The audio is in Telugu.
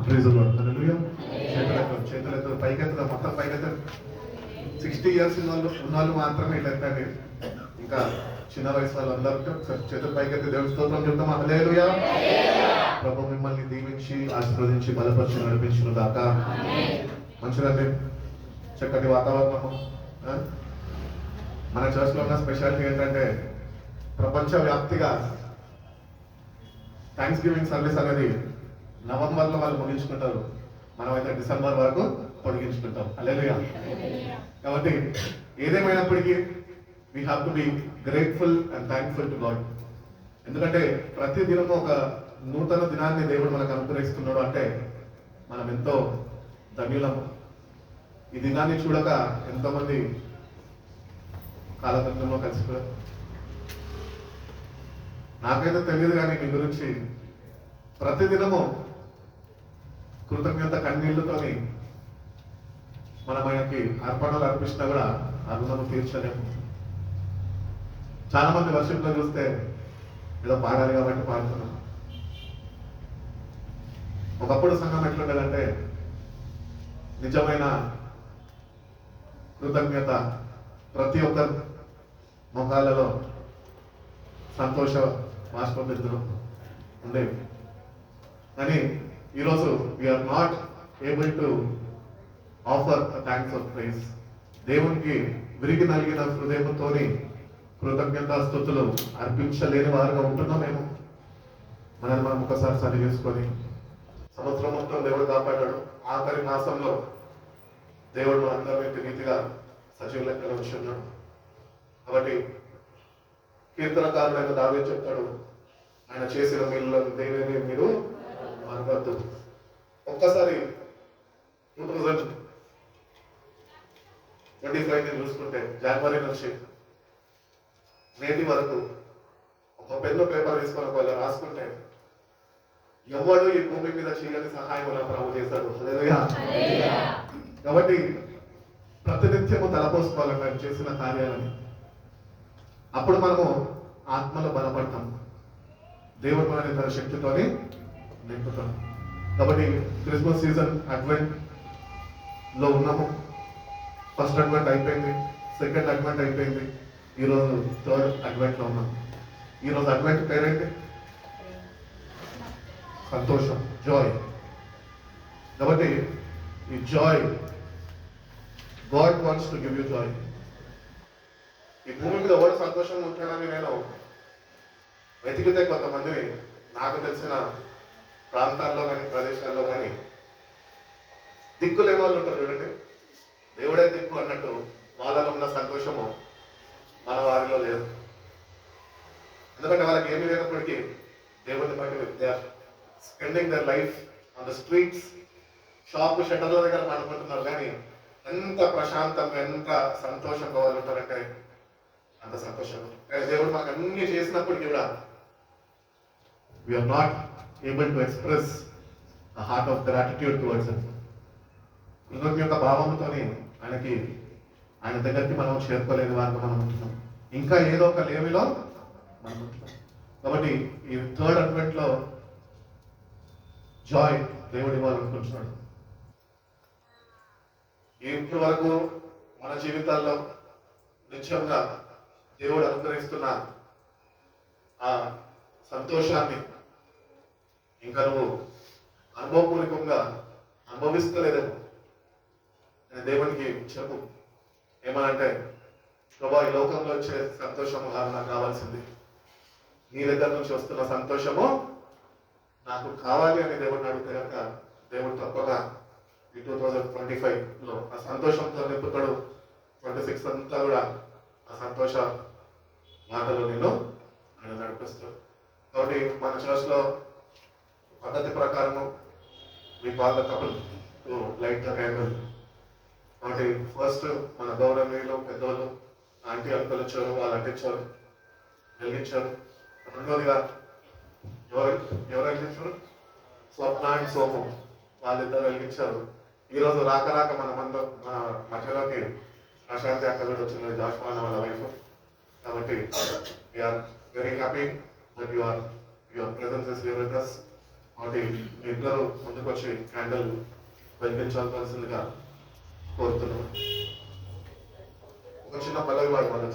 Praise lord. హల్లెలూయా. చేతులతో పైకెత్తుదా, మొత్తం పైకెత్తండి. 60 years ఉన్నవాళ్ళు మాత్రమే ఇట్లా ఎత్తండి. ఇంకా చిన్న వయసు వాళ్ళు అందరూ చేతులు పైకెత్తి దేవుని స్తోత్రం చెప్తాం. హల్లెలూయా. ప్రభు మిమ్మల్ని దీవించి ఆశీర్వదించి బలపరిచి నడిపించిన దాకా. మంచిదండి, చక్కటి వాతావరణము. మన చర్చ్లో ఉన్న స్పెషాలిటీ ఏంటంటే ప్రపంచవ్యాప్తిగా థ్యాంక్స్ గివింగ్ సర్వీస్ అనేది నవంబర్లో వాళ్ళు ముగించుకుంటారు. మనమైతే డిసెంబర్ వరకు పొడిగించుకుంటాం. హల్లెలూయా. కాబట్టి ఏదేమైనప్పటికీ we have to be grateful and thankful to God. ఎందుకంటే ప్రతి దినము ఒక నూతన దినాన్ని దేవుడు మనకు అనుగ్రహిస్తున్నాడు అంటే మనం ఎంతో ధన్యులము. ఈ దినాన్ని చూడక ఎంతోమంది కాలగంగంలో కలిసిపోయారు. నాకైతే తెలియదు, కానీ మీ గురించి ప్రతిదినము కృతజ్ఞత కన్నీళ్లతోని మనం ఆయనకి అర్పణలు అర్పించినా కూడా ఆ రుణము తీర్చలేము. చాలా మంది వర్షిప్లో చూస్తే ఏదో పాడాలి కాబట్టి పాడుతున్నాం. ఒకప్పుడు సంఘం ఎట్లుండదంటే నిజమైన కృతజ్ఞత ప్రతి ఒక్కరు ముఖాలలో సంతోష బాష్పబిందులు ఉండేవి. కానీ ఈరోజు we are not able to offer thanks of praise. దేవునికి విరిగి నలిగిన హృదయంతోని కృతజ్ఞతా స్తుతులు అర్పించలేని వారుగా ఉంటున్నాం మేము. మనల్ని మనం ఒకసారి సరి చేసుకొని, సంవత్సరం మొత్తం దేవుడు కాపాడాడు, ఆఖరి మాసంలో దేవుడు అందరినీ రీతిగా సజీవ లెక్కలో ఉంచున్నాడు. కాబట్టి కీర్తనకారుడైన దావీదు చెప్తాడు, ఆయన చేసిన మేలులను దేనిని మీరు మరవద్దు. ఒక్కసారి 2025 చూసుకుంటే జనవరి నుంచి నేటి వరకు ఒక పెన్ను పేపర్ తీసుకొని ఒకవేళ రాసుకుంటే ఎవడు ఈ భూమి మీద చేయని సహాయం నా ప్రభు చేశాడు. హల్లెలూయా. కాబట్టి ప్రతినిత్యము తలపోసుకోవాలి మేము చేసిన కార్యాలని. అప్పుడు మనము ఆత్మలో బలపడతాం, దేవుడు మనని తన శక్తితోని నింపుతాం. కాబట్టి క్రిస్మస్ సీజన్ అడ్వెంట్ లో ఉన్నాము. ఫస్ట్ అడ్వెంట్ అయిపోయింది, సెకండ్ అడ్వెంట్ అయిపోయింది, ఈరోజు థర్డ్ అడ్వెంట్ లో ఉన్నాం. ఈరోజు అడ్వెంట్ పేరేంటి? సంతోషం, జాయ్. కాబట్టి ఈ Joy, God wants to give you Joy. ఈ భూమి మీద ఎవరు సంతోషంగా ఉంటాడని నేను వెతికితే కొంతమందిని నాకు తెలిసిన ప్రాంతాల్లో కానీ ప్రదేశాల్లో కానీ దిక్కులే వాళ్ళు ఉంటారు చూడండి. దేవుడే దిక్కు అన్నట్టు వాళ్ళలో ఉన్న సంతోషము మన వారిలో లేదు. ఎందుకంటే వాళ్ళకి ఏమీ లేనప్పటికీ దేవుడిని బట్టి they are spending their life on the streets. Shop షట్టర్ల దగ్గర పడుకుంటున్నారు, కానీ ఎంత ప్రశాంతంగా ఎంత సంతోషంగా వాళ్ళు ఉంటారంటే అంత సంతోషంగా. కానీ దేవుడు మాకు అన్ని చేసినప్పటికీ కూడా we are not able to express the heart of gratitude towards him. కృతజ్ఞత భావంతోని ఆయన దగ్గరికి మనం చేరుకోలేని వారికి మనం ఉంటున్నాం. ఇంకా ఏదో ఒక లేవిలో మనం ఉంటున్నాం. కాబట్టి ఈ థర్డ్ అడ్వెంట్ లో జాయ్ దేవుడు ఇవ్వాలనుకుంటున్నాడు. ఇప్పటి వరకు మన జీవితాల్లో నిత్యంగా దేవుడు అనుగ్రహిస్తున్న ఆ సంతోషాన్ని ఇంకా నువ్వు అనుభవపూర్వకంగా అనుభవిస్తలేదేమో. నేను దేవునికి చెప్పు, ఏమనంటే, ప్రభా ఈ లోకంలో వచ్చే సంతోషము నాకు కావాల్సింది, నీ దగ్గర నుంచి వస్తున్న సంతోషము నాకు కావాలి అని దేవుడిని అడిగితే కనుక దేవుడు తప్పగా ఈ 2025లో ఆ సంతోషంతో నింపుతాడు. 26 అంతా కూడా ఆ సంతోష మాటలు నేను ఆయన నడిపిస్తాడు. కాబట్టి మన చర్చ్లో పద్ధతి ప్రకారము మీ పాత couple to light the candle. కాబట్టి ఫస్ట్ మన గౌరవనీయులు పెద్దవాళ్ళు ఆంటీ అంకులు వచ్చారు, వాళ్ళు అంటించారు, వెలిగించారు. రెండోదిగా ఎవరు వెలిగించారు? స్వప్న అండ్ సోము, వాళ్ళిద్దరు వెలిగించారు. ఈరోజు రాక మన మధ్యలోకి ప్రశాంతి అక్కడ వచ్చింది, జాషువా వాళ్ళ వైఫ్. కాబట్టి we are very happy that your presence is here with us. కాబట్టి ఇద్దరు ముందుకు వచ్చి క్యాండిల్ వెలిగించాల్సిందిగా కోరుతున్నాను. ఒక చిన్న పల్లవి వాడు మన